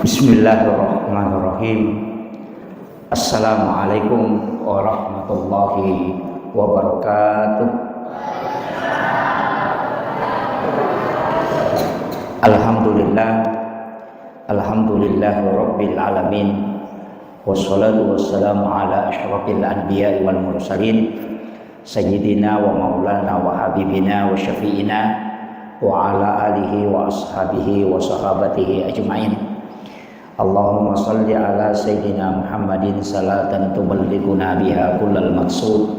Bismillahirrahmanirrahim. Assalamualaikum warahmatullahi wabarakatuh. Alhamdulillah rabbil alamin. Wassalatu wassalamu ala asyrafil anbiya'i wal mursalin sayyidina wa maulana wa habibina wa syafi'ina wa ala alihi wa ashabihi wa sahabatihi ajma'in. Allahumma salli ala sayyidina Muhammadin salatan tuballighuna biha kullal maqsud.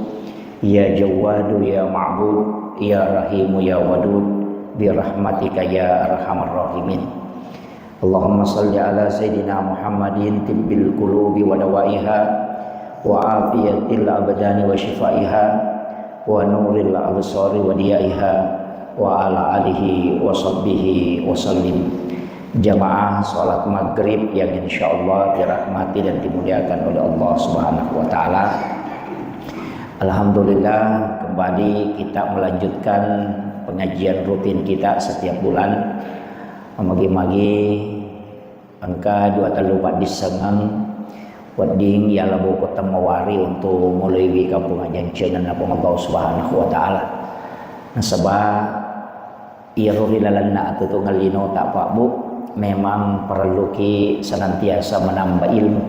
Ya Jawwadu ya Ma'bud ya Rahimu ya Wadud bi rahmatika ya arhamar rahimin. Allahumma salli ala sayyidina Muhammadin tibbil qulubi wa dawaiha wa afiyatil abdani wa shifaiha wa nuril absari wa diyaiha wa ala alihi wa sahbihi wa sallim. Jamaah salat maghrib yang insyaallah dirahmati dan dimuliakan oleh Allah Subhanahu wa taala. Alhamdulillah, kembali kita melanjutkan pengajian rutin kita setiap bulan. Magi-magi angka 24 disengang wading ya labu kota mawari untuk mulai kampung ajan cenah Allah Subhanahu wa taala. Nasabah iruri lalanna atau ngalino tak pak bu, memang perlu ki senantiasa menambah ilmu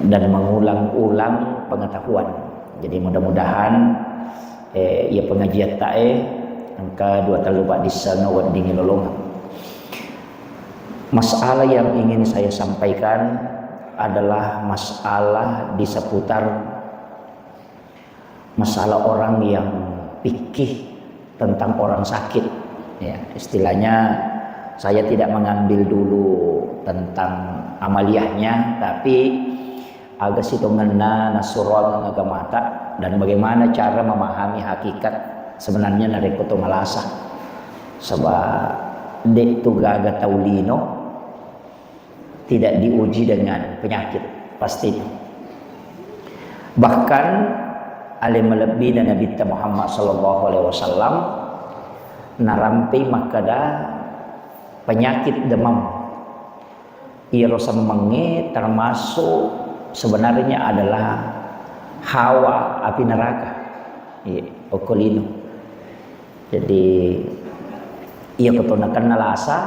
dan mengulang-ulang pengetahuan. Jadi mudah-mudahan ia pengajian tae angka 24 di sana wading lolongan. Masalah yang ingin saya sampaikan adalah masalah di seputar masalah orang yang pikir tentang orang sakit, ya, istilahnya saya tidak mengambil dulu tentang amaliyahnya, tapi agak situ ngena nasuron ngagamata dan bagaimana cara memahami hakikat sebenarnya dari kutu malasa sebab dek tu gaga taulino tidak diuji dengan penyakit pasti. Bahkan alim lebih dan Nabi Muhammad sallallahu alaihi wasallam narampi makada penyakit demam ia rasa mengi termasuk sebenarnya adalah hawa api neraka okolino. Jadi ia ketunakan nalasa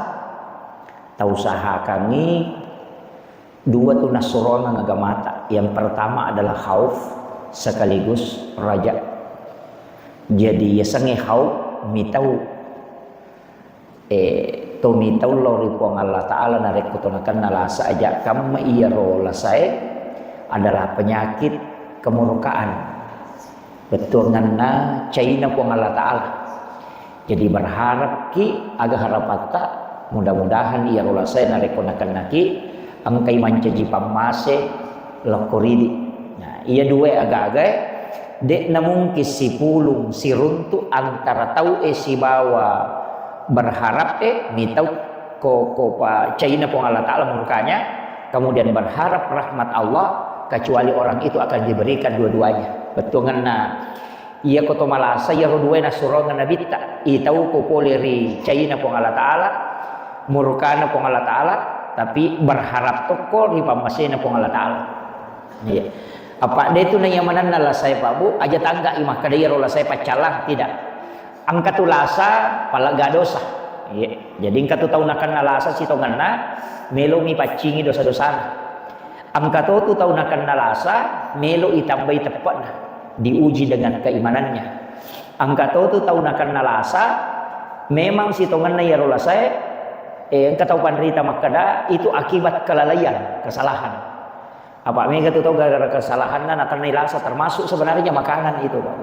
tausaha kami dua tunas suronan agamata. Yang pertama adalah khauf sekaligus raja. Jadi ya sange khauf mitau to mitau lori puang Allah Ta'ala narek kutunakan nalasa aja kam iya rola saya adalah penyakit kemurkaan betul ngana China puang Allah Ta'ala. Jadi berharap ki agak harapata mudah-mudahan iya rola saya narek kutunakan naki angkai mancaji pamase lokoridi. Nah iya dua agak-agak dek namun si pulung si runtu antara tau si bawa berharap mitau ko pa China pun Allah Ta'ala murkanya, kemudian berharap rahmat Allah, kecuali orang itu akan diberikan dua-duanya. Betul ngana ia koto malasa ia rodue nasurongan nabita itau ko poleri China pun Allah Ta'ala murkana pun Allah Ta'ala, tapi berharap toko di pamasena pun Allah Ta'ala. Iya. Apa dia itu nanya mana nala saya Pak Bu aja tangga imah kadaya rola saya pacalah tidak angkat tulasa pala gadosa. Iya. Jadi angkat tu tahu nakan nalasa si tongana melo mi pacingi dosa-dosana. Angkat tu tahu nakan nalasa melo itambai tepat diuji dengan keimanannya. Angkat tu tahu nakan nalasa memang si tongana ya rola saya angkat tahu panderita makada itu akibat kelalaian, kesalahan. Apa mereka tu tahu gara-gara kesalahan dan akan nilasa termasuk sebenarnya makanan itu Pak.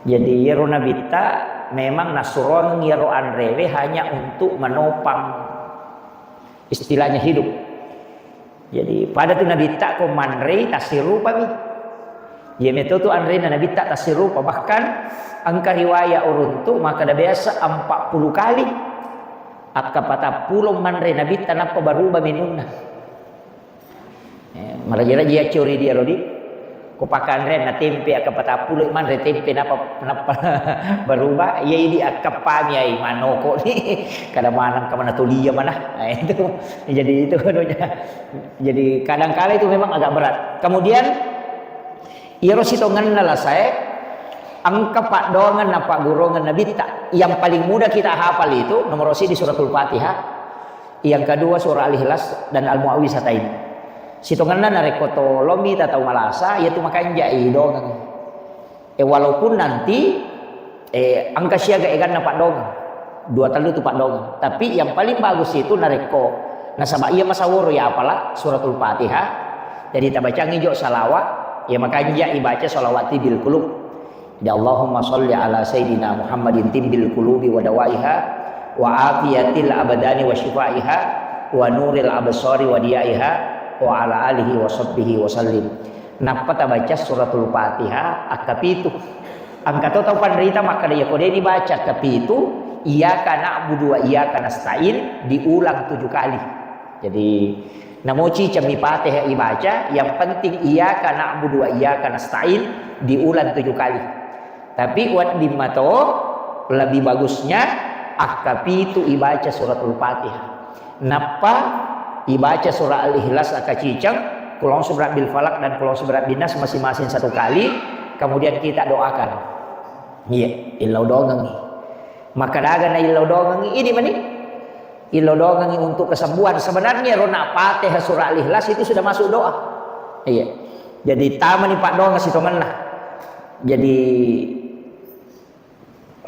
Jadi yero nabita memang nasuron yero anrewe hanya untuk menopang istilahnya hidup. Jadi pada tu nabita ko manre tasirupa mi. Ya metode anre nabita tasirupa bahkan angka riwayat urun tu maka dah biasa 40 kali akka patah pulong manre nabita napa baruba minunna. Marajira dia curi dia rodi kupakan ren na tempe akapatapulo man re tempe napa berubah ya ini akapami ay manoko ni kadang-kadang kamana tulia mana. Nah, itu jadi itu jadi kadang-kala itu memang agak berat. Kemudian irositongan nalasai angka pak dongan na pak gurongan na bitta. Yang paling mudah kita hafal itu nomor di suratul Fatihah, yang kedua surah Al-Ikhlas dan Al-Mu'awwizatain. Sitongan na narekoto lomi tatau malasa yaitu makanya dongang. Walaupun nanti angka siaga egan na pak dongang. Dua talu itu pak dongang. Tapi yang paling bagus itu nareko nasaba iya masawuro ya apalah suratul Fatihah. Jadi tabacangi jo salawat ya makanya ibaca salawati bil qulub. Ya Allahumma sholli ala sayyidina Muhammadin timbil qulubi wa dawaiha wa afiyatil abadani wa shifaiha wa nuril absari wa diyaiha wa ala alihi wa sahbihi wa sallim. Napa baca suratul Fatihah akapitu angka tahu panderita maka dia kode dibaca akapitu iyyaka na'budu wa iyyaka nasta'in diulang 7 kali. Jadi namoci cami Fatihah ibaca yang penting iyyaka na'budu wa iyyaka nasta'in diulang 7 kali. Tapi wat dimato lebih bagusnya akapitu ibaca suratul Fatihah. Napa ibaca surah Al-Ikhlas akacicang, kulong surat bil falak dan kulong surat bin nas masing-masing 1 kali, kemudian kita doakan. Iya, ilau dongang. Maka dagan na ilau dongang ini mani. Ilau dongang untuk kesembuhan. Sebenarnya rona Fatihah surah Al-Ikhlas itu sudah masuk doa. Iya. Jadi taman pak dongang situ mana. Jadi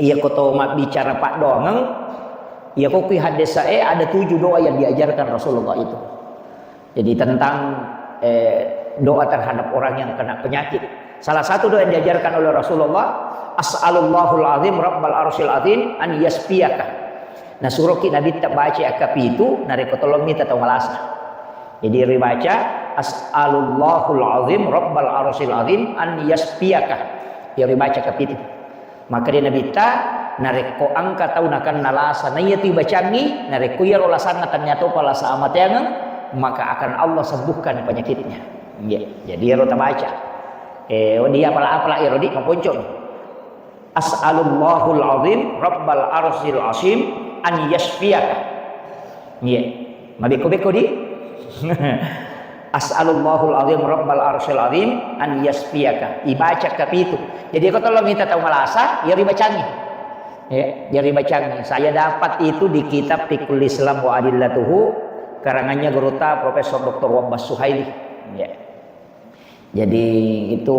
iya koto mak bicara pak dongang. Ya kopi hadis saya ada 7 doa yang diajarkan Rasulullah itu. Jadi tentang doa terhadap orang yang kena penyakit. Salah satu doa yang diajarkan oleh Rasulullah, As'alullahul azim rabbal arsyil azim an yasfiyaka. Nah suruh kita nabi tak baca akapi itu nari kotolong minta tahu malasa. Jadi dibaca As'alullahul azim rabbal arsyil azim an yasfiyaka. Ya dibaca akapi itu. Maka dia nabi ta nareko angka tahu nakan nalasa na yati bacangi nareko ya rolasana ternyata pala sama yang maka akan Allah sembuhkan penyakitnya. Ya, jadi rota baca. Dia apalah irodi kaponcon. As'alullahul azim rabbal arsyil azim an yasfiyaka. Ya, mabeko-beko di. As'alullahul azim rabbal arsyil azim an yasfiyaka. Ibaca kapitu. Jadi kalau minta tahu malasa ya dibacangi. Ya, jadi bacaan saya dapat itu di kitab Fiqhul Islam wa Adillatuhu karangannya Geruta Profesor Dr. Wabbas Suhaili. Ya. Jadi itu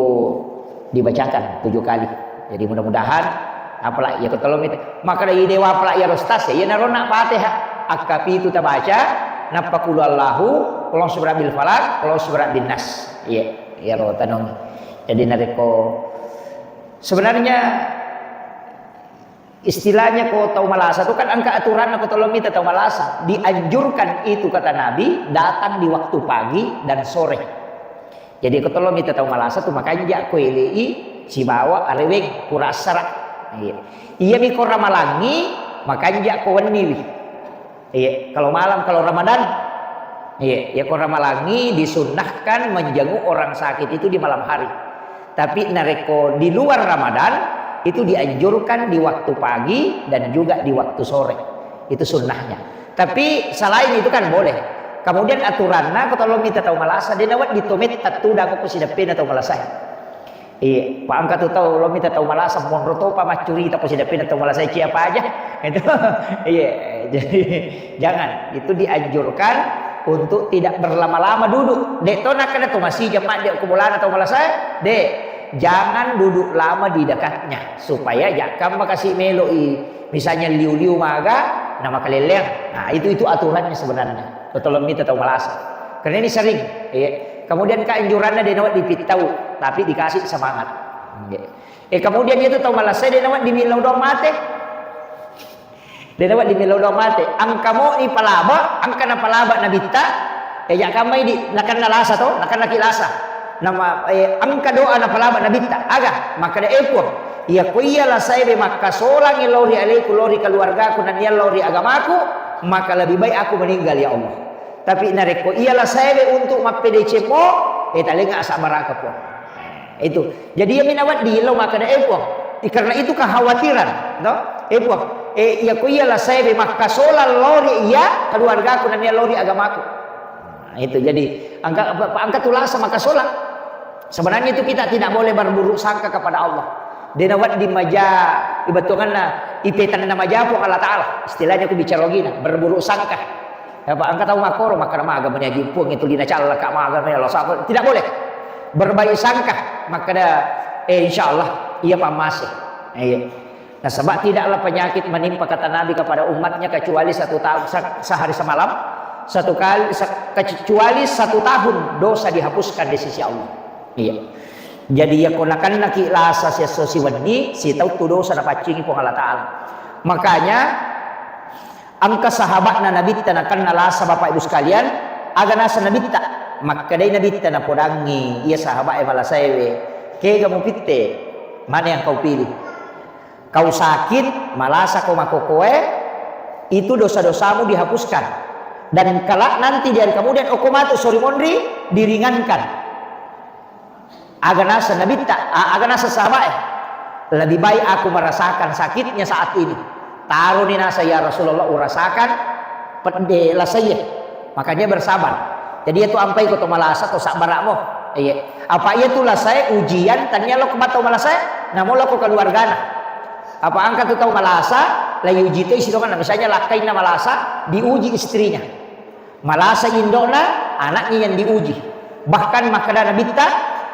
dibacakan 7 kali. Jadi mudah-mudahan apalah ya kalau maka dari dewa apalah ya rostas ya narona Fatihah akapi itu tabaca napa kulallahu kalau surat bil falak kalau surat bin nas. Iya, ya rotanong. Jadi nareko sebenarnya istilahnya kau tahu malasa itu kan angka aturan aku tolong minta tahu malasa dianjurkan itu kata Nabi datang di waktu pagi dan sore. Jadi kau tolong minta tahu malasa itu makanya aku ilei si bawa areweng kurasara. Iya mikor ramalangi makanya aku wani. Iya kalau malam kalau Ramadan ya kau ramalangi disunnahkan menjenguk orang sakit itu di malam hari. Tapi nareko di luar Ramadan itu dianjurkan di waktu pagi dan juga di waktu sore. Itu sunnahnya. Tapi selain itu kan boleh. Kemudian aturannya kalau minta tahu malasa dia dapat ditomit tatu dah aku sidapin atau malasa. Iya, pak angkat tahu lo minta tahu malasa monroto pa macuri tak sidapin atau malasa siapa aja. Itu iya, jadi jangan. Itu dianjurkan untuk tidak berlama-lama duduk. Dek to nak kena tu masih jemaat dia kumpulan atau malasa. Dek jangan duduk lama di dekatnya supaya jakam makasih meloi misalnya liu-liu maga nama kaleleng. Nah itu aturannya sebenarnya. Betul minta tahu malasa. Karena ini sering. Kemudian keanjurannya dia nawat dipitau tapi dikasih semangat. Kemudian dia tahu malasa dia nawat di milau dong mate. Dia nawat di milau dong mate. Angka mo ni palaba, angka na palaba na bitta. Jakam may di nakan nalasa to, nakan nakilasa. Nama angka doa na palaba na bitta aga maka da epon ya kuiyalah saya be maka solang ilori alaiku lori keluargaku dan ya lori agamaku maka lebih baik aku meninggal ya Allah. Tapi nareko iyalah saya be untuk mapedece mo talinga sa baraka po. Itu. Jadi yang minawat di lo maka ada karena itu kekhawatiran, no? Ya ko ialah saya be makasola lori iya keluarga aku dan lori agamaku. Nah, itu jadi angka tulasa makasola. Sebenarnya itu kita tidak boleh berburuk sangka kepada Allah. Denawat di maja ibatunganna ipetan nama japo Allah Taala. Istilahnya aku bicara lagi berburuk sangka. Ya Pak, angkat tahu makoro maka nama agama nyajipung itu dina calla kak maga Allah sapa. Tidak boleh berbaik sangka maka ada insyaallah ia pamase. Nah sebab tidaklah penyakit menimpa kata Nabi kepada umatnya kecuali 1 tahun sehari semalam, kecuali 1 tahun dosa dihapuskan di sisi Allah. Iya. Jadi ya konakan naki lasa sia sosi wadi si tahu tu dosa dapat cingi pun Allah Taala. Makanya angka sahabat Nabi tanakan nalasa Bapak Ibu sekalian agak nasa Nabi tak maka dai Nabi tanah podangi ia sahabat malasewe ke kamu pitte mana yang kau pilih? Kau sakit, malasa kau makokoe, itu dosa-dosamu dihapuskan. Dan kelak nanti dari kemudian okomatu sorry mondri diringankan. Aganasa nabita, aganasa sahabat. Lebih baik aku merasakan sakitnya saat ini. Taruh ni nasa ya Rasulullah urasakan pendela saya. Makanya bersabar. Jadi itu ampai kau malasa atau sabaramo. Iya. Apa itu lah saya ujian tanya lo kematau malasa, namun lo kau keluarga. Apa angkat tu tahu malasa layu uji tu isi mana misalnya lakai na malasa diuji istrinya, malasa indona anaknya yang diuji, bahkan makada nabita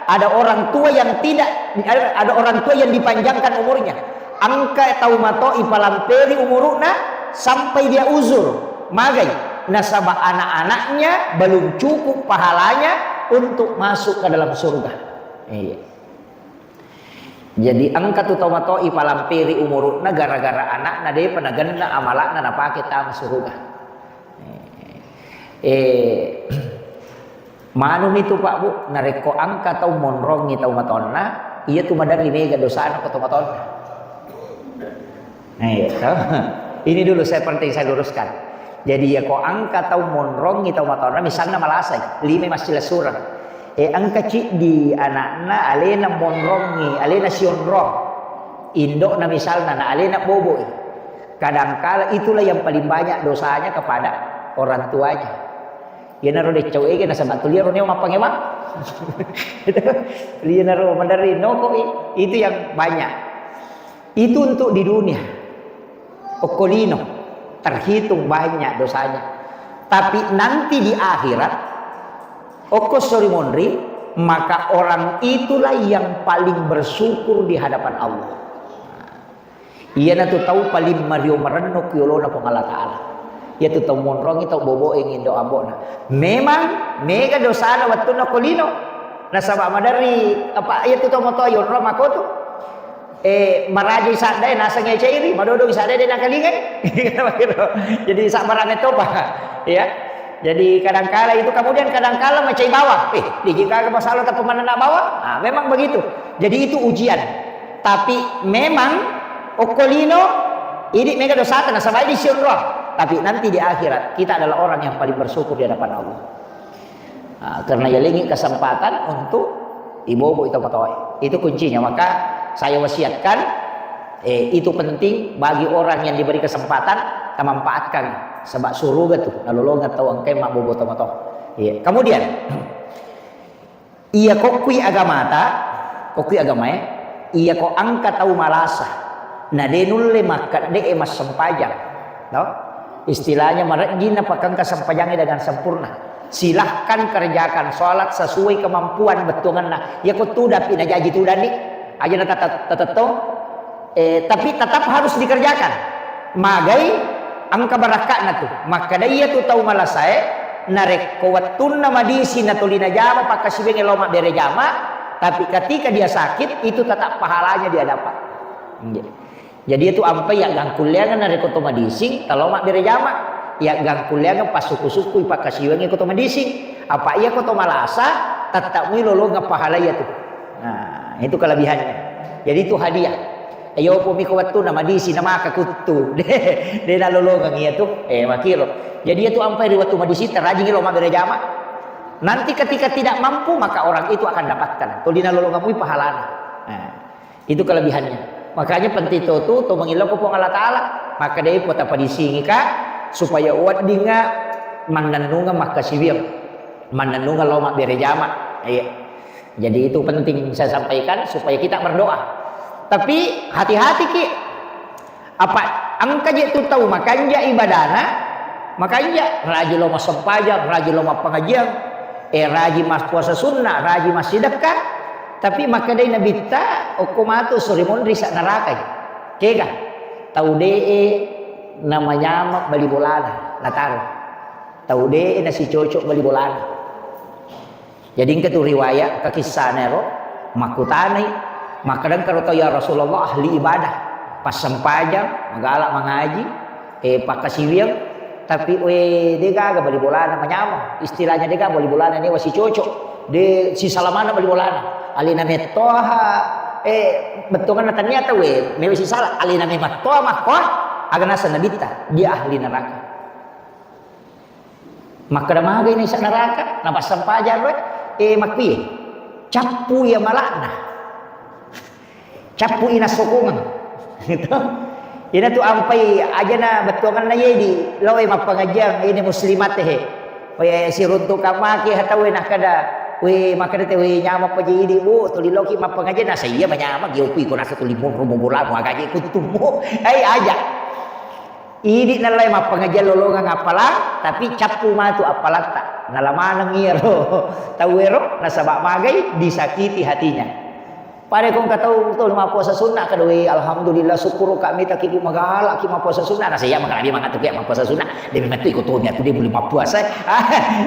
ada orang tua yang ada orang tua yang dipanjangkan umurnya, angka tahu mato ipalamperi umuruna sampai dia uzur magai nasabah anak-anaknya belum cukup pahalanya untuk masuk ke dalam surga. Iya. Jadi angka tu tomato ipalampiri umurutna gara-gara anak na dia penaganda amalak na napake tang surga. Manum itu Pak Bu nareko angka tau monrongi tau matonna iya tu madari mega dosa anak atau matonna. Ini dulu saya penting saya luruskan. Jadi ya ko angka tau monrongi tau matonna misalnya malasai 5 masih surang. Angka cik di anakna alena monrongi, alena sionrong, indok na misalnya na alena bobo. Kadangkala itulah yang paling banyak dosanya kepada orang tuanya. Ya naro de cowek na sabat tuliar roneo mapangema. Dia naro mandari noko itu yang banyak. Itu untuk di dunia. Okolino terhitung banyak dosanya. Tapi nanti di akhirat Okos sorry mondri, maka orang itulah yang paling bersyukur di hadapan Allah. Ia na tu tahu paling mario merenuk yolona pong Allah Taala. Ia tu tahu monrong itu bobo ingin doa bona. Memang mega dosa na waktu na kolino. Nasaba madari apa ia tu tahu moto yon roma kotu. Maraji sadai nasa ngeceiri, madodo sadai dia nakalingai. Jadi sabaran itu apa? Ya. Jadi kadangkala itu kemudian kadangkala macai bawah. Dijika masalah atau pemanana bawah. Nah, memang begitu. Jadi itu ujian. Tapi memang okolino ini mega dosa tanah sama di surga. Tapi nanti di akhirat kita adalah orang yang paling bersyukur di hadapan Allah. Nah, karena ya ingin kesempatan untuk ibu-ibu itu patoi. Itu kuncinya. Maka saya wasiatkan itu penting bagi orang yang diberi kesempatan kita manfaatkan. Sebab surga tu nalolongan tau angkai mak bobo tomato. Iya. Kemudian iya kokui agama iya ko angka tau malasa. Na denulle makat de emas sempajang. No? Istilahnya marajin apakah kesempajangnya dengan sempurna. Silahkan kerjakan sholat sesuai kemampuan betungan ya ko tuda pina jaji tuda ni. Aja na tapi tetap harus dikerjakan. Magai angka barakat na tu maka dia tu tahu malasai narek kuatun nama disi na tulina jama pakasibeng eloma bere jama tapi ketika dia sakit itu tetap pahalanya dia dapat. Jadi itu ampai ya gangkuliangan narek kotoma disi taloma bere jama ya gangkuliangan pas suku-suku pakasibeng kotoma disi apa ia kotoma lasa tetap milolo pahala ya tu. Nah itu kelebihannya. Jadi itu hadiah. Ayo po mikawatu nama disi nama kakutu de nalolongan iya tu makiro. Jadi itu ampai riwatu madisi terajing lo mabere jama. Nanti ketika tidak mampu maka orang itu akan dapatkan. Tulina lolongamui pahalana. Nah, itu kelebihannya. Makanya penting tu mengilau kupong Allah Taala. Maka dia pun apa disingi ka supaya uat dinga mandanunga makasibir. Mandanunga lomak berejama. Iya. Jadi itu penting saya sampaikan supaya kita berdoa. Tapi hati-hati ki. Apa angka je tu tahu makanya ibadana, makanya rajin lo masuk pajak, rajin lo pengajian, rajin mas puasa sunnah, rajin mas sedekah. Tapi maka dia nabi ta okomatu surimon risa neraka. Kega tahu dee namanya mak bali bolana latar. Tahu dee nasi cocok bali bolana. Jadi itu riwayat kakisah nero makutani makadang kalau tahu ya Rasulullah ahli ibadah. Pas sempajang magalak mengaji pakasiriang tapi dia gak bali bolana menyama istilahnya dia gak bali bolana ini masih cocok de si salamana bali bolana alina metoha betongan ternyata me si salah alina metoha mah agak nasa nabita dia ahli neraka maka damaga ini sa neraka napas sempajang makpi capu ya malakna capu ina sokongan gitu. Ini tuh ampai aja na betongan na di loe mapangajian ini muslimat teh. We si runtuk kamaki hatawe nak kada we makada teh we nyama pa di bu tuli loki mapangajian na saya manyama giopi ko nasa tuli mo bola mo agaji ko tutumo. Ai aja. Ini na lae mapangajian lolongan apalang tapi capu mah tu apalang tak nalamanang ngiro. Tawero nasaba magay disakiti hatinya. Pada kong kataw to lima puasa sunnah kadoi alhamdulillah syukur kami tak ibu magala ki puasa sunnah na saya magalabi mga tuki puasa sunnah demi mati ko to niya to di lima puasa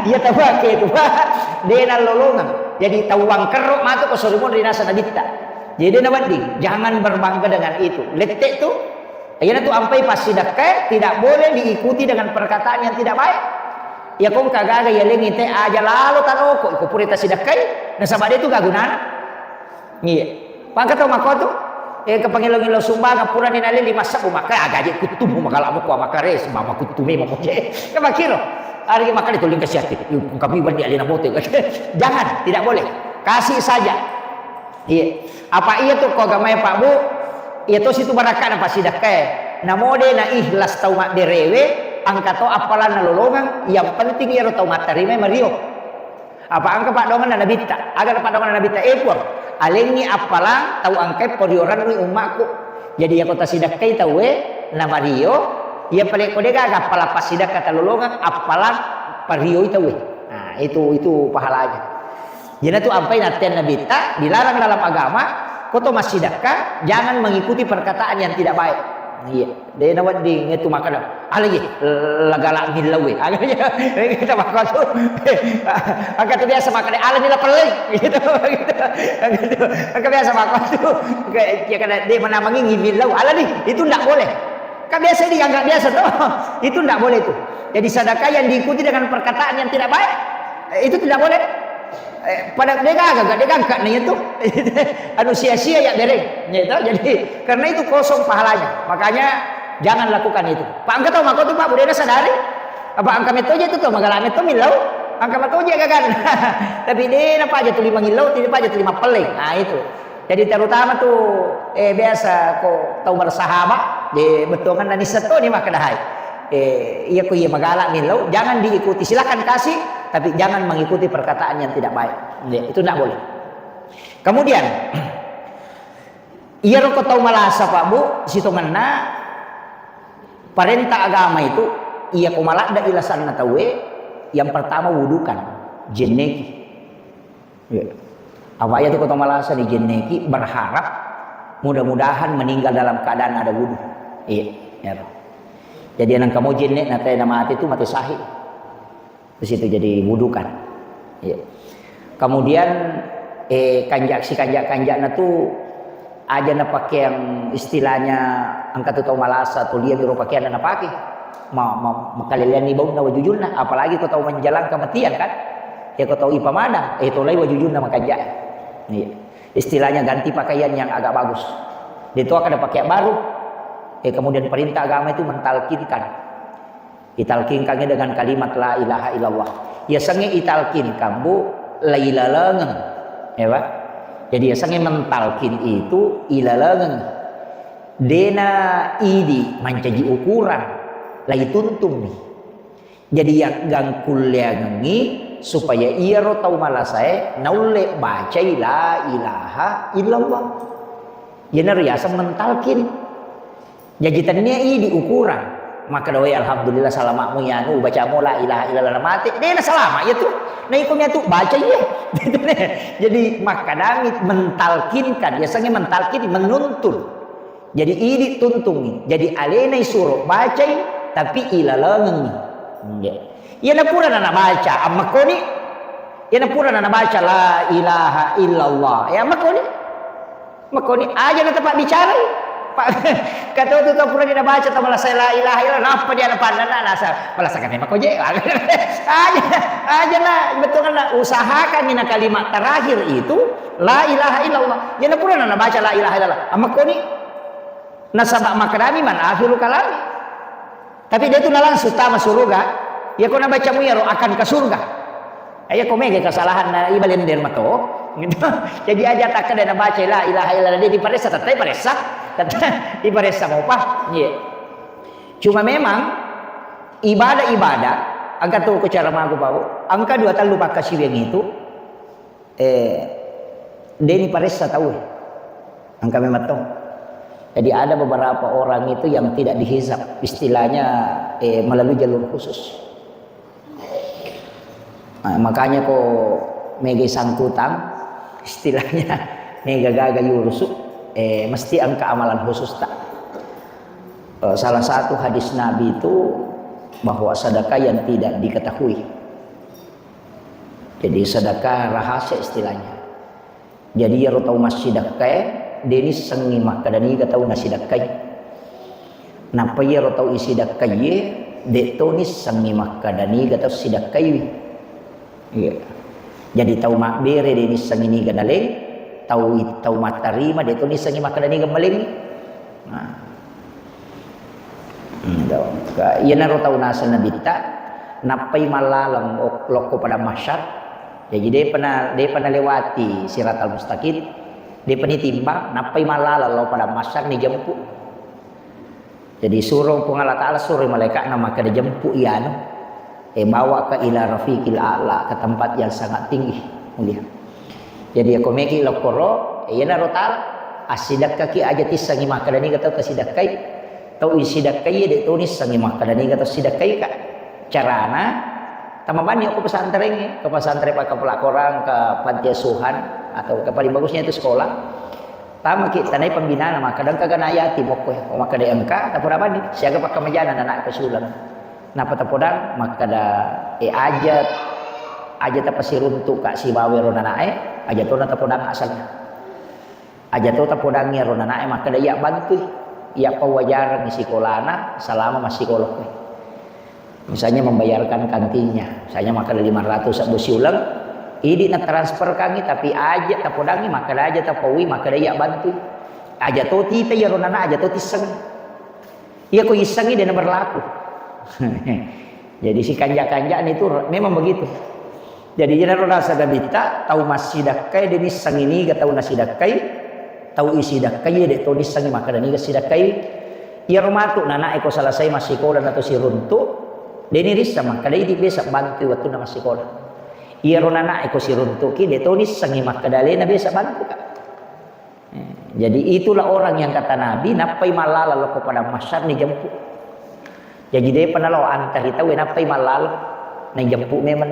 iya tawa ke itu dia lolongan jadi tawang kerok matu ko sorumon rinasa nabita jadi nawandi jangan berbangga dengan itu letek tu ayeuna tu ampai pas sedekah tidak boleh diikuti dengan perkataan yang tidak baik ya kong kagaga ya lengi teh aja lalu tanoko ko purita sedekah na sabade tu gagunana. Iya, pangkat tau mako tu, kapangilo-ngilo sumba ngapura ni nalili masak umaka agaje kutumu makalamu ko makares mama kutumi mo je. Kabakiro. Ari makali tuling kasiati. Kami bandi alina mote. Jangan, tidak boleh. Kasih saja. Iya. Apa iya tuh ko gamay Pak Bu? Iya tuh situ barakan apa sedekah. Namode na ikhlas tau mak derewe angkato apalan nalolongan yang penting ya tau mak tarime mario. Apa angka Pak dongan na nabita? Agar Pak dongan na nabita epor. Alengi apalang tahu angkai porioran wi umakku jadi ya kota sidakai tahu nama Rio ya paling kode gak apala pas sidak kata lolongan apalang pario itu nah itu pahalanya jadi itu ampai naten nabita dilarang dalam agama kota masih sidakah jangan mengikuti perkataan yang tidak baik iya dia nawat ding itu makan lagi lagala milawe agaknya kita makan tuh agak biasa makan ala nila peling gitu agak biasa makan tuh kayak karena dia menamangi milau ala nih itu enggak boleh kan biasa dia enggak biasa tuh itu enggak boleh tuh jadi sedekah yang diikuti dengan perkataan yang tidak baik itu tidak boleh pada dia gak nih itu anu sia-sia ya dereng gitu jadi karena itu kosong pahalanya makanya jangan lakukan itu Pak angka tahu mako tuh Pak budaya sadari apa angka metoje itu tuh magala meto milau angka metoje gagan tapi dia apa aja tuh 5 ngilau tidak aja tuh 5 peling nah itu jadi terutama tuh biasa kok tahu bersahabat di betongan dan iseto nih mah kedahai iya ku iya magala milau jangan diikuti silakan kasih tapi jangan mengikuti perkataan yang tidak baik itu tidak boleh kemudian iya rokok tahu malasa Pak Bu situnganna perintah agama itu iya kumalak da ilasan na tawe yang pertama wudukan jeneki ya. Apa ya tuh kota malasa di jeneki berharap mudah-mudahan meninggal dalam keadaan ada wudu iya ya. Jadi anak kamu jenek nanti nama hati itu mati sahih. Di situ jadi wudukan. Ya. Kemudian kanjak tuh aja na pakai yang istilahnya angkat tau malasa tuh dia biro pakaian na pakai. Makalilan ni bau na wajujulna apalagi kau tahu menjalan kematian kan. Ya kau tahu ipamana itu lagi wajujulna makanja. Ya. Istilahnya ganti pakaian yang agak bagus. Itu akan ada pakaian baru. Kemudian perintah agama itu mentalkinkan. Ditalkinkannya dengan kalimat la ilaha illallah. ya sange italkin kambu lailalangeng ya Pak. Jadi ya sange mentalkin itu ilalangeng dena idi mancaji ukuran lagi tuntung nih. Jadi yang gangkul ngi supaya ia ro tau malasai naule baca la ilaha illallah. Ya nariasa mentalkin. Jadi tadinya idi ukuran. Maka dawai alhamdulillah salamakmu ya nu baca mu la ilaha illallah mati. Dia salama ya tuh. Nah ikumnya tuh baca ya. Jadi maka damit mentalkinkan, biasanya mentalkin menuntun. Jadi idi tuntung. Jadi alena suruh baca tapi ilalangeng. Ya napura na baca amma koni. Ya napura na baca la ilaha illallah. Ya makoni aja na tempat bicara. Kata itu pura dia baca tak malah saya la ilaha illallah apa dia depan nasa malah sakit mak koje aja lah betul kan usahakan mina kalimat terakhir itu la ilaha illallah ya pura na baca la ilaha illallah amma koni nasabak makrami man akhiru kalami tapi dia itu langsung utama surga ya kau nak baca mu ya akan ke surga ya kau mege kesalahan na ibalender mato gitu. Jadi aja tak kena baca la ilaha illallah dia diparesa tatai paresa kata diparesa mau apa yeah. Cuma memang ibadah angka tu cara magu bau angka 2 tahun lupa kasih yang itu dia paresa tahu angka memang tahu. Jadi ada beberapa orang itu yang tidak dihisap istilahnya melalui jalur khusus. Nah, makanya kok mege sangkutan istilahnya gaga yurusuk mesti angka amalan khusus tak. Salah satu hadis Nabi itu bahwa sedekah yang tidak diketahui. Jadi sedekah rahasia istilahnya. Jadi ya tahu mas sedekah deni sengi maka dani tahu nasi sedekah. Napa ya tahu isi sedekah ye de to ni sengi maka dani tahu sedekah. Iya. Jadi tahu mak bere deni sengi ni gadaleng tahu mak tarima de to ni sengi maka dani gamaleng. Nah. Iya naro tahu nasa nabita napai malalam loko pada masyar. Jadi dia pernah lewati siratal mustaqim. Dia pernah timbang napai malalam lo pada masyar ni jemput. Jadi suruh Allah Ta'ala suruh malaikat nama kada jemput iya no. Bawa ke ila rafiqil a'la ke tempat yang sangat tinggi mulia. Jadi aku meki lokoro ya naro tal asidak kaki aja tisangi makadani kata kasidak kai tau isidak kai de tunis sangi makadani kata sidak kai kak carana tamabani aku pesantren ke pesantren pak pelakoran ke panti asuhan atau ke paling bagusnya itu sekolah tama kita nai pembinaan maka kadang kagak nayati pokoknya maka de angka tapi apa nih siaga pak kemajanan anak kesulang. Napa tapodang maka da ajat apa siruntu kak si bawe rona nae ajat to tapodang asalnya ajat to tapodangnya rona nae maka da ya bantu ya pawajaran di sekolahna selama masih sekolah misalnya membayarkan kantinnya misalnya maka da 500 sak ulang ini na transfer kangi tapi ajat tapodangi maka da ajat tapawi maka da ya bantu ajat to tita ya rona na ajat to tiseng iya ko isangi dan berlaku. Jadi si kanja-kanjaan itu memang begitu. Jadi jangan rasa dabita tahu masih dakai denis sang ini gak tahu nasi dakai tahu isi dakai de tahu nisang maka dan isi dakai ia rumatu nana eko selesai masih koran atau si runtu deni risa maka dia bisa bantu waktu na masih koran ia ronana eko si runtu ki de tahu nisang maka dalena bisa bantu kak. Jadi itulah orang yang kata Nabi napai malala lo kepada masyar ni jemput. Jadi dia pernah lo antar kita napai malal na jemput memang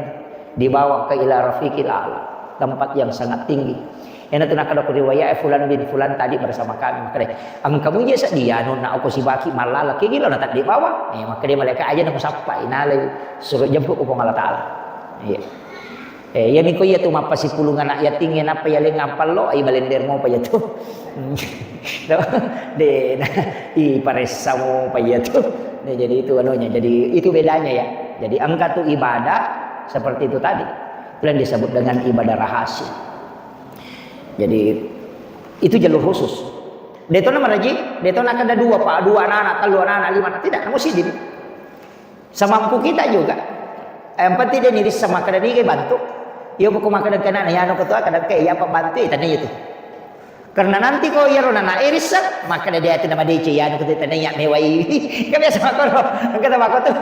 dibawa ke ila rafiqil a'la tempat yang sangat tinggi. Yang itu nak ada riwayat fulan bin fulan tadi bersama kami maka dia kamu je sedia nona aku si baki malala ke gila nak di bawah maka dia malaikat aja nak sapa inale suruh jemput ku Allah Taala. Iya. Ya ni ko ya tu mapa si pulungan nak ya tinggi napa ya le ngapal lo ai balender mo pa ya tu. De i paresa mo pa ya tu. Jadi itu anunya. Jadi itu bedanya ya. Jadi angka tu ibadah seperti itu tadi. Yang disebut dengan ibadah rahasia. Jadi itu jalur khusus. Detona maraji, detona ada dua pak, dua anak, 3 anak, 5 anak tidak, kamu sidin. Semampu kita juga. Yang penting dia niris sama kadang dia bantu. Ia buku makanan kena ya anu ketua kadang kayak ya pembantu tanya itu. Karena nanti kau ya rona na irisak maka dia itu nama DC ya anu ketua tanya mewai. Kan biasa makoro. Kata makoro tuh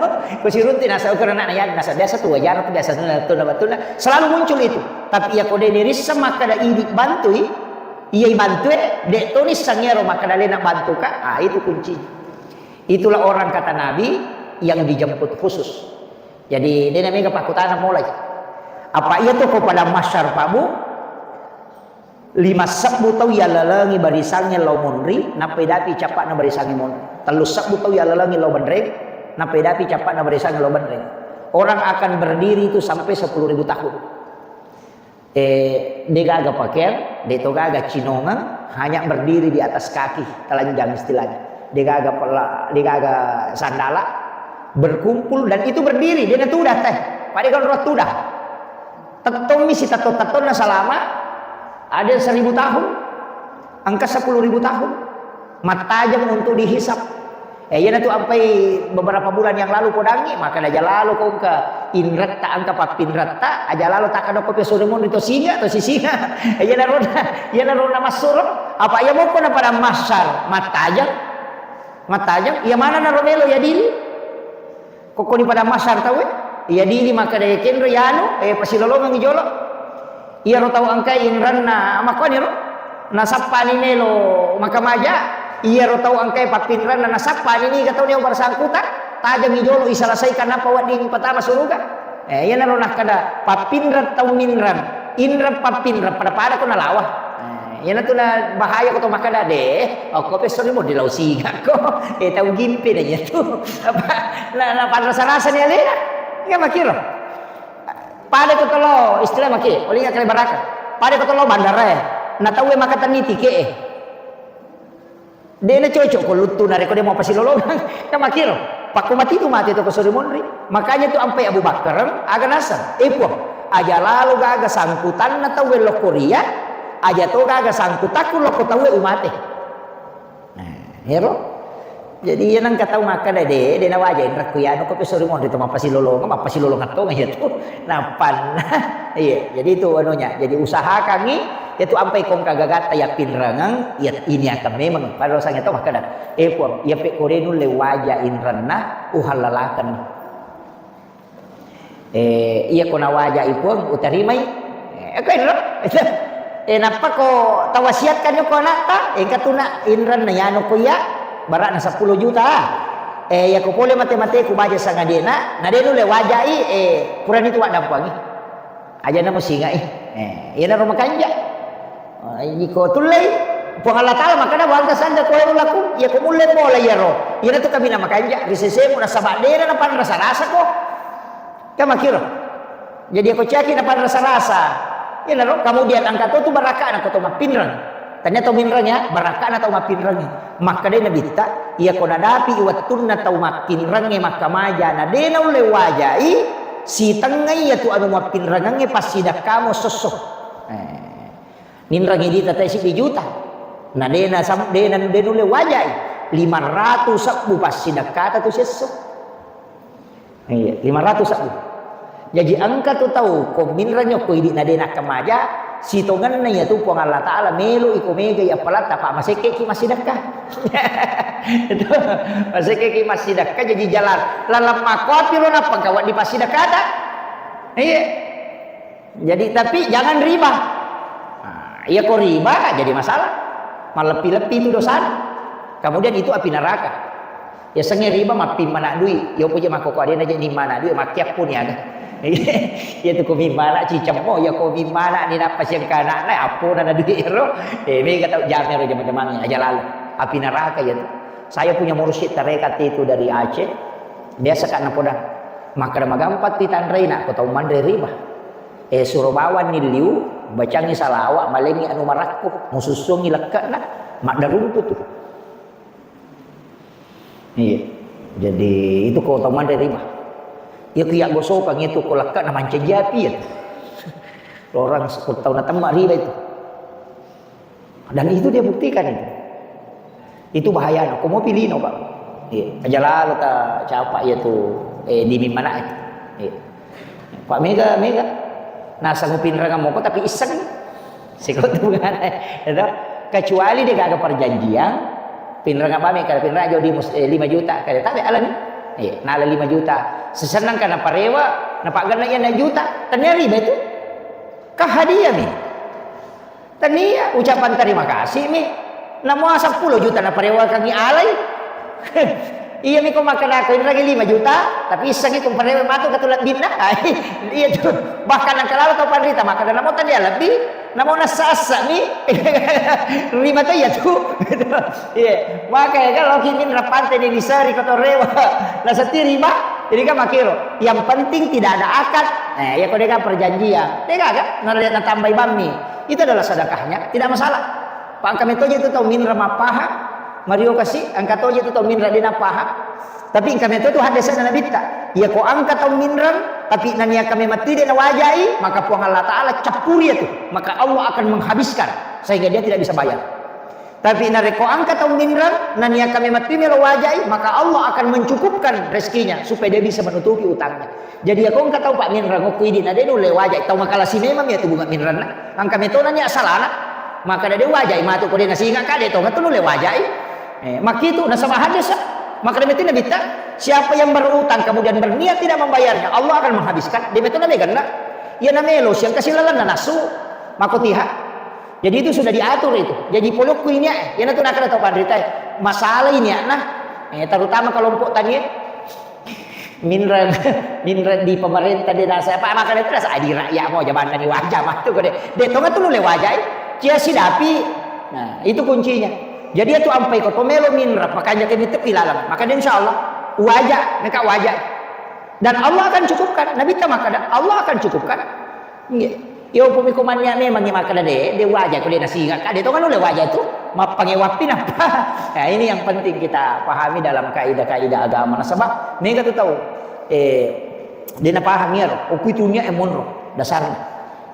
ku sirunti nasa karena ya nasa biasa tuh wajar tuh biasa tuh nama tuh selalu muncul itu. Tapi ya kau dia niris sama kada idik bantu iya bantu dek tulis sangero maka dia nak bantu kak. Ah itu kunci. Itulah orang kata Nabi yang dijemput khusus. Jadi dia namanya kepakutana mulai. Apa ia tuh kepada masyar pabu 5 sabbu tau ya lalangi barisannya lau monri napedapi capak na barisannya mon. Telus sabbu tau ya lalangi lau bandreng napedapi capak na barisannya lau bandreng. Orang akan berdiri itu sampai 10.000 tahun. Dia gagak pakaian, dia tuh gagak cinongan, hanya berdiri di atas kaki, telanjang istilahnya. Dia gagak sandala, berkumpul dan itu berdiri, dia natudah teh. Pada kalau roh tudah. Tetong misi tato-tato na selama ada 1.000 tahun, angka 10.000 tahun, matajam untuk dihisap. Yana tu sampai beberapa bulan yang lalu podangi, maka aja lalu kau ke inratta angka papinratta, aja lalu tak ada kopi suremon itu singa atau si singa. Yana rona masur, apa ya mau kena pada masar matajam, ya mana na romelo ya diri, kok di pada masar tahu? Ia diri maka daya kendro yano pasilolongan ijolo ia ro tahu angka inran na makoni ro nasappa ni nelo maka maja ia ro tahu angka papinran na nasappa ni katau dia bersangkutan tajam ijolo iselesaikan apa wading pertama suruga ia na ro nak kada papinran tau minran inran papinran pada ko nalawa ia na tu na bahaya ko to makada deh ko pesoni mo dilau singa ko tahu gimpi na nya tu apa na rasa-rasa ni alena. Iya makiro. Pada ketolo istilah maki, oleh kali baraka. Pada ketolo bandara na tahu makatan ni tike Dia na cocok ko lutu na reko dia mau pasilolongan. Ka makiro. Paku mati tu mati to ko sori monri. Makanya tu ampai Abu Bakar aga nasan. Epo. Aja lalu gaga sangkutan na tahu lo Korea. Aja to gaga sangkutaku lo ko tahu umate. Nah, hero. Jadi yan ang kataw makada de na wajay rakku ya no ko pesori mo dito mapasilolongan to ngayon to napan. Iya, jadi itu anunya. Jadi usaha kami itu ampai kong kagagat tayak pinrangang ya ini akan memang pada sang itu makada. Puang ya pe korenu le waja inranna uhalalakan. Iya ko na waja ipuang utarimay. Kaino. Napa ko tawasiat kanyo ko nata katuna inran na yano ko ya barak na 10 juta ya ko pole mate-mate ko baja sa ngadena na denu le wajai kurang itu wak dampangi aja na mo singa ya na rumakanja ini ko tulay pangala tala makana wangka sanda ko laku ya ko mulle bola ya ro ya na to kami na makanja risese mo na sabadera na pan rasa-rasa ko kamakiro jadi ako caki na pan rasa-rasa ya na ro kemudian angkat to baraka na ko to mapinran tanya tau minrangnya baraka na tau mapinrangnya maka dia nabita ia ko nadapi iwatun na tau mapinrangnya maka maja na dena ule wajai si tangay ya tu anu mapinrangnya pasidak kamo sosok minrangnya di tatay si juta na dena ule wajai 500 sabbu pasidak kata tu sesok iya 500 sabbu jadi angka tu tahu ko minrangnya ko idi na dena kamaja si tongan na ya tu pang Allah Ta'ala melo iko mega ya palat apa masih keki masih dekat itu masih keki masih dekat jadi jalan lalam makoti lo napa kawat di masih dekat iya jadi tapi jangan riba iya kok riba jadi masalah malepi-lepi itu dosa kemudian itu api neraka ya sengi riba mapi mana duit ya punya makoko ada aja di mana duit makiap pun ya ya tu ko mimana cicam mo ya ko mimana ni napas yang kana na apo na duit ro me kata jamnya ro jaman-jaman aja lalu api neraka ya tu saya punya mursyid tarekat itu dari Aceh dia sekarang poda maka magampat ditandrai nak ko tau mandre riba surubawan ni liu bacangi salawat malengi anu marakku mususungi lekat lah mak darumput tu iya jadi itu ko tau mandre riba ya kiyak gosokang itu ko lekat na manca japi ya orang 10 tahun temak riba itu dan itu dia buktikan itu bahaya aku mau pilih no pak iya aja lalu ta capa ya tu di mana itu iya Pak Mega nasa ngupin ranga moko tapi iseng sikot bukan itu kecuali dia gak ada perjanjian pinranga Pak Mega pinranga jadi 5 juta kada tabe alani nala 5 juta sesenang kana parewa na pagana yan na juta tanya riba itu kah hadiah mi tania ucapan terima kasih mi namo 10 juta na parewa kami alay iya mi ko makan ako ini lagi 5 juta tapi isang kung parewa mato katulat din na iya tuh bahkan ang kalala to panrita maka namo tanya lebih namo nasasa mi lima to ya tuh iya maka ya kalau kimin rapante ni disari kotorewa nasa riba jadi kan makiro yang penting tidak ada akad ya kau dengan perjanjian dia kan nalihat na tambah bami itu adalah sedekahnya tidak masalah pak kami to itu tahu min ramapaha Mario kasih angkat toje itu tau minra dina paha tapi kami itu ada sana nabita ya ko angkat tau minran tapi nania kami mati dina wajai maka puang Allah Ta'ala capuri itu maka Allah akan menghabiskan sehingga dia tidak bisa bayar tapi nare ko angkat tau minran nania kami mati melo wajai maka Allah akan mencukupkan rezekinya supaya dia bisa menutupi utangnya jadi aku angkat tau pak minran ngokui dina dia dulu wajai tau makalah si memang ya tu bunga minran ang kami itu nania salana maka dia wajai matu ko dia nasi ingat kade tau ngatu dulu wajai maka itu nasabah hadis maka demikian nabita siapa yang berutang kemudian berniat tidak membayarnya Allah akan menghabiskan demikian nabi ya namelo yang kasih lalan nasu makotiha jadi itu sudah diatur itu jadi poluk kuinya ya nanti nak ada tahu pandrita masalah ini nah terutama kelompok tadi minran di pemerintah di nasa apa maka itu rasa adi rakyat mau jaman dari wajah mah tuh gede detonga tuh le wajah cia sidapi nah itu kuncinya jadi itu ampai ko pomelo minra makanya kami tepi lalang maka insya Allah wajah mereka wajah dan Allah akan cukupkan nabi ta maka Allah akan cukupkan yo pemikumannya memang maka dia wajah ko dia nasi ingat kade to kan oleh wajah itu mapangewapin apa nah ini yang penting kita pahami dalam kaidah-kaidah agama nasabah mereka tuh tahu dia na paham ya ukuitunya emonro dasarnya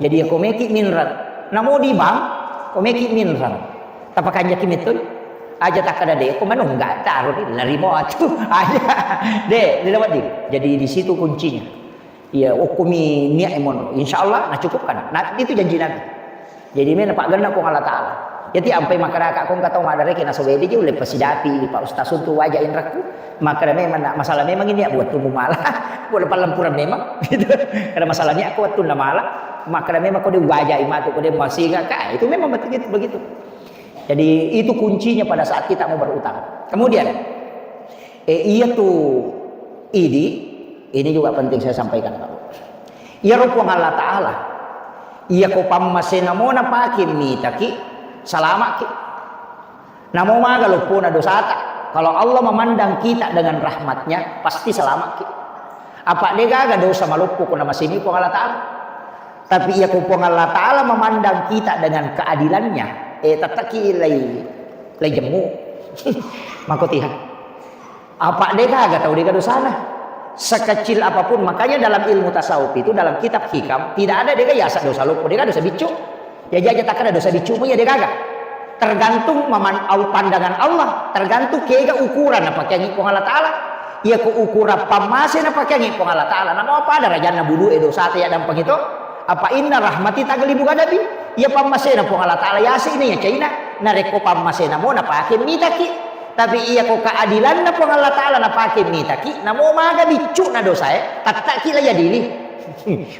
jadi ko meki minra namo di bang ko meki minra tapakan yakin itu aja tak ada deh, kok mana enggak taruh di lari mau atuh aja deh, lewat deh. Jadi di situ kuncinya. Ya, ukumi niat emon, insya Allah, nah cukupkan. Nah itu janji Nabi. Jadi mana Pak Gana kong Allah Taala. Jadi sampai masyarakat kong kata ada reki nasawedi je oleh pasidapi Pak Ustaz untuk wajahin raku. Maka memang masalah memang ini buat tumbuh malah, buat lampuran memang. Gitu. Karena masalahnya aku waktu malah, maka memang kau diwajahin matu kau dia masih enggak itu memang begitu. Jadi itu kuncinya pada saat kita mau berutang. Kemudian, iya tuh ini juga penting saya sampaikan kamu. Iya rupuang Allah Ta'ala. Iya ko pammasena mo na pakin mitaki salama ki. Namo maga lupo na dosata. Kalau Allah memandang kita dengan rahmatnya pasti selamat ki. Apa dia gaga dosa malupu ko na masini po Allah Ta'ala. Tapi iya ko Allah Ta'ala memandang kita dengan keadilannya. Tataki lay jemu makotiha apa deka agak tahu deka dosana sekecil apapun makanya dalam ilmu tasawuf itu dalam kitab hikam tidak ada deka yasa dosa lupa deka dosa bicu ya jaja tak ada dosa bicu ya deka agak tergantung pandangan Allah tergantung kega ukuran apa kaya ngipong Allah Ta'ala ya ku ukuran pamasin apa kaya ngipong Allah Ta'ala nama apa ada rajana budu dosa ya dampang itu apa inna rahmati taglibu gadabi ya pamasena po Allah Ta'ala ya ini ya China nareko pamasena mo napake mitaki tapi iya ko keadilan na po Allah Ta'ala napake mitaki namo maga bicu na dosa tattaki la ya dili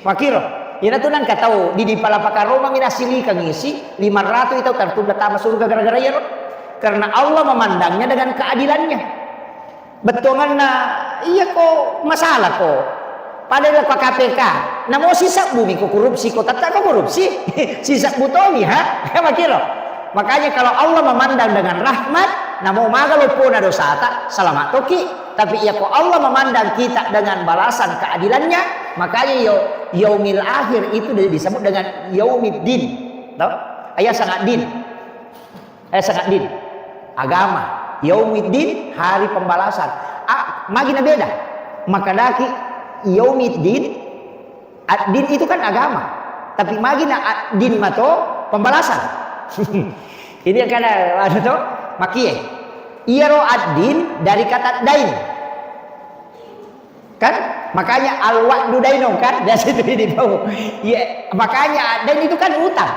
makiro ina tunan katao di palapaka Roma minasili kang isi 500 itu tertunda tama surga gara-gara ya karena Allah memandangnya dengan keadilannya betongan na iya ko masalah ko padahal Pak KPK, namo sisak bumi ko korupsi ko tatak ko korupsi, sisak butomi ha, makiro. Makanya kalau Allah memandang dengan rahmat, namo magalupo na dosata, salamat toki. Tapi ya ko Allah memandang kita dengan balasan keadilannya, makanya yaumil akhir itu disebut dengan yaumiddin. Tahu? Ayat sangat din. Sangat din. Agama, yaumiddin hari pembalasan. Magina beda. Maka daki yaumiddin din itu kan agama tapi magina din mato pembalasan ini karena ada tuh makie iaro ad-din dari kata dain kan Makanya al-wa'du dainun kan, dari situ tahu. Ya, makanya dan itu kan utang.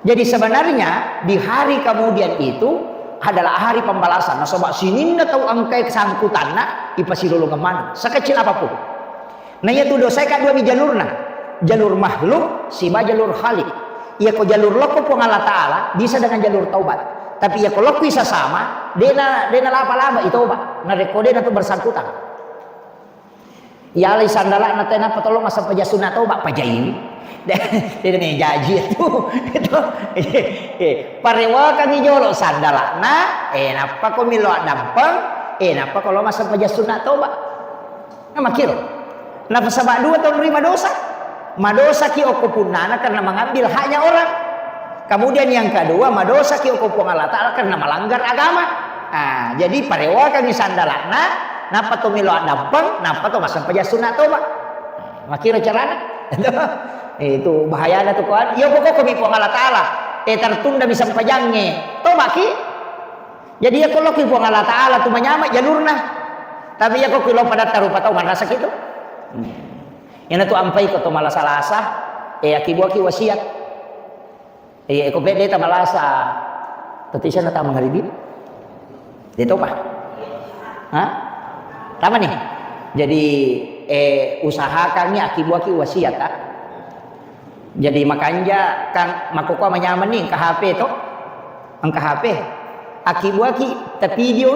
Jadi sebenarnya di hari kemudian itu adalah hari pembalasan. Nah, sobat sini tahu angkai kesangkutan nak ipasi dulu kemana, sekecil apapun. Nah, ya tuh dosa ka dua jalurna. Jalur makhluk, sima jalur khalik. Ya ko jalur loko pun Allah Ta'ala bisa dengan jalur taubat. Tapi ya kalau bisa sama, dena lapa-lapa itu obat. Nah, rekode itu bersangkutan. Ya alai sandala na tena patolong masa pajasuna taubat pajain. Dia nih jaji itu parewa kan jolo sandala na napa ko milo dampang napa kalau masa pajasuna taubat. Nah, makiro. Nah, pasaba dua tahun terima dosa. Madosa ki okupunana karena mengambil haknya orang. Kemudian yang kedua, madosa ki okupun Allah Ta'ala karena melanggar agama. Nah, jadi parewa kami sandalana, napa to milo dampang, napa to masang pajasuna toba. Makira carana. Itu bahayana tuh kan. Ya pokok kami pun Allah Ta'ala. Tertunda bisa pajangnya. Toba ki. Jadi ya kalau ki pun Allah Ta'ala tu menyamak jalurna. Tapi ya kok kilo pada taruh patau mana sakit itu. Yang itu ampai ko to malasa-lasa akibuaki wasiat ko bede ta malasa tatisya na ta mangaribin dito pa ha tama nih jadi usahakan ni akibuaki wasiat ha? Jadi makanya kan makukuha manyaman ni ka HP to ang ka HP akibuaki ta video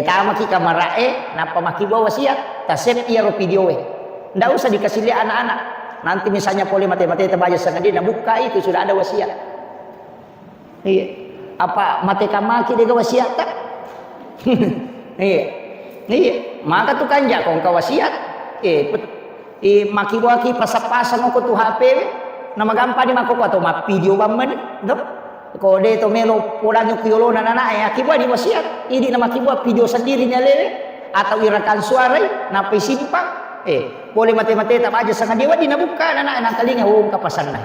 tama ki kamera napa makibuwa wasiat ta save iya ro video ndak usah dikasih lihat anak-anak. Nanti misalnya poli mati-mati terbaca sangat dia buka itu sudah ada wasiat. Iya. Apa mati kamaki dia wasiat tak? Iya. Iya. Maka tu kanja kong ka wasiat. Maki waki pasap-pasang ko tu HP. Nama gampang di mako ko to ma video bamman. Dok. Ko de to melo pulang yolo na akibat di wasiat. Ini nama kibuat video sendiri nyalele atau irakan suara napai simpang. Boleh mati-mati tak aja sangat dewa dinabuka anak-anak kalinya kapasan nah.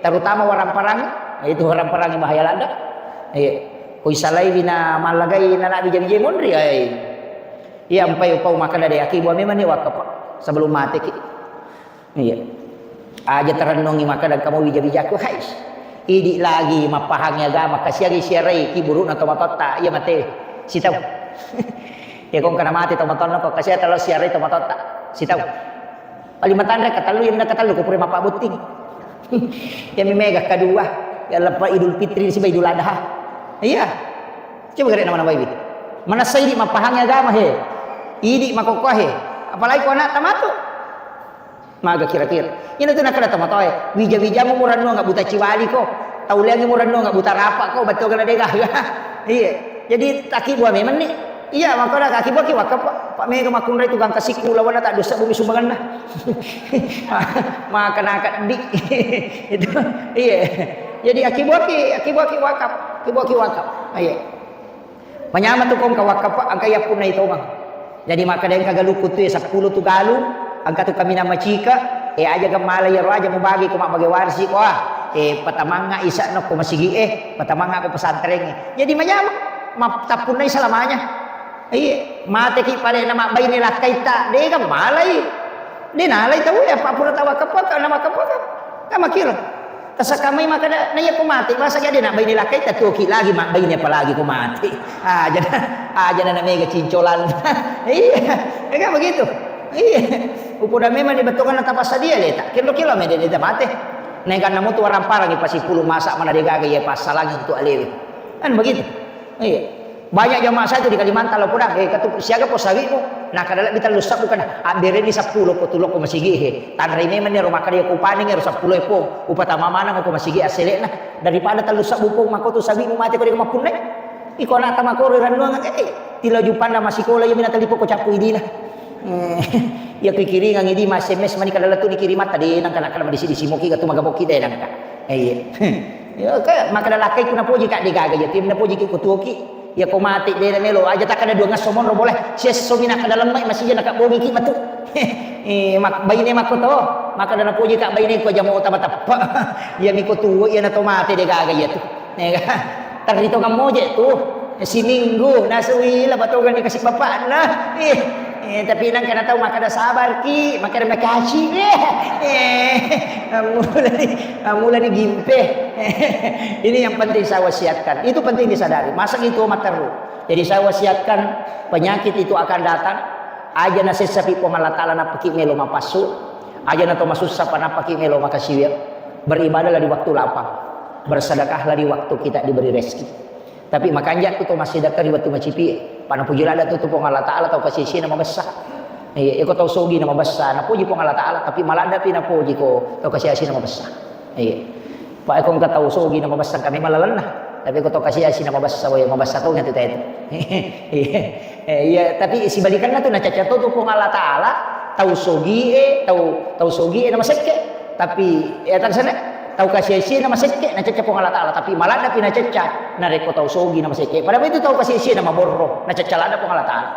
Terutama orang perang itu orang perang yang bahaya lada. Koi salai bina malagai anak bija-bija mondri iya ampai upau makan dari akibat memang ni wakap sebelum mati ki. Iya. Aja terenungi maka dan kamu bija-bijaku hai. Idi lagi mapahangnya agama kasiari siarai ki buruk atau matota iya mati. Si tahu. Ya kong kana mati tomaton ko kasi talo siarai tomatota. Si tahu. Palimatan rek katalu yang katalu ko pure mapa buting. Ya mega kedua ya lepas Idul Fitri si Idul Adha. Iya. Coba gere nama-nama ibu. Mana saidi mapahangnya agama he. Idi makokoh he. Apalagi ko anak tamatu. Maga kira-kira. Ini tu nak kada tamatoy. Wija-wija mo muran no enggak buta ciwali ko. Tauliang mo muran no enggak buta rapa ko betul kana dega. Iya. Jadi taki buah memang ni. Iya, makanya kaki baki wakap Pak Mega makunrai tukang kasih kula wana tak dosa bumi sumbangan lah. Makan akad dik. Itu. Iya. Jadi aki baki wakap. Iya. Menyama tu kong ka wakap angka ya punai to bang. Jadi maka yang kagalukut tu 10 tu galu, angka tu kami nama cika, aja gamala ya aja mau bagi ko mak bagi warsi ko patamanga isa no ko masigi patamanga ko pesantren. Jadi menyama tapunai selamanya. Iya, mati ki pare nama bayi ni lakai tak, dia kan malai, dia nalai tahu ya apa pun tahu apa nama apa, kan makir. Tasakamai maka na ya ko mati, masa jadi nak bayi ni lakai tak tuki lagi mak bayi ni apa lagi ko mati. Aja na mega cincolan. Iya, kan begitu. Iya, upoda memang dibetulkan tapas dia letak, kilo-kilo dia mati. Negan namu tu orang parang pasti 10 masak mana dia gagal ya pas salangi untuk alewi. Kan begitu. Iya. Banyak jamaah saya itu di Kalimantan lo pulang katu siaga po sawi mo nakadala bital lusak bukan ambere ni 10 po tulok ko masigi tanray memang ni rumah kadiya ko paning 10 po upata mamana ko masigi asele na daripada talusak bupong mako to sawi mo mati ko di mapunay iko na tama ko randuan tila jupan na masikola yung minatalipo ko chapu idina ya kikiri ngang idi mas SMS mani kadala tu dikirimat tadi nang kana kana di simo ki katu magaboki dai nang ka ya ka makadala kay ko na po jika digaga ya tim na po jiki ko tuoki ya ko mati dia melo aja tak ada dua ngasomon ro boleh sis somina ka dalam mai masih nak bogi ki matu mak bayine mako to maka dana puji ka bayine ko jamo utama tappa ya mi ko tuwo ya na to mati de gaga ya tu tarito kamu je tu si minggu nasuwi la batogan dikasih bapak nah Tapi nang kena tahu maka ada sabar ki, maka ada makasih. Mulai gimpe. Ini yang penting saya wasiatkan. Itu penting disadari. Masa itu materu. Jadi saya wasiatkan penyakit itu akan datang. Aja na sesapi po Allah Ta'ala na paki melo mapasu. Aja na to masusah pa na paki melo makasiwir. Beribadahlah di waktu lapang. Bersedekahlah di waktu kita diberi rezeki. Tapi makanya tu masih dekat di waktu macipi. Pada puji lada tu pong Allah Ta'ala tau kasih nama besar. Iko tau sogi nama besar. Na puji pong Allah Ta'ala tapi malada pi na puji ko tau kasih nama besar. Pak iko ka tau sogi nama besar kami malalan na. Tapi ko tau kasih nama besar way nama besar tau ngati tayo. Tapi si balikan na tu na cacat tu pong Allah Ta'ala tau sogi tau sogi nama sekke. Tapi tan sana tau kasih nama sekke na cacat pong Allah Ta'ala tapi malada pi na cacat na reko tau sogi nama sekke. Padahal itu tau kasih nama borro na cacat lada pong Allah Ta'ala.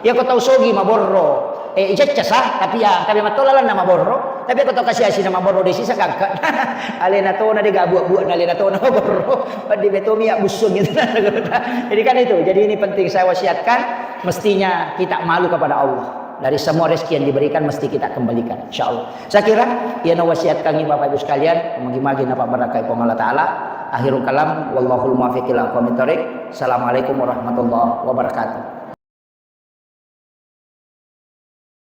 Ya ko tau sogi maborro. Cacat sah tapi ya kami matolalan nama borro. Tapi ko tau kasih nama borro di sisa kagak. Alena to na diga buat na alena to na borro. Padi betomi ya busung gitu. Jadi kan itu. Jadi ini penting saya wasiatkan mestinya kita malu kepada Allah. Dari semua rezeki yang diberikan mesti kita kembalikan insyaallah. Saya kira ya wasiat kami Bapak Ibu sekalian magi-magi napa barakai pong Allah Ta'ala. Akhirul kalam wallahul muwaffiq ila aqwamit thoriq. Assalamualaikum warahmatullahi wabarakatuh.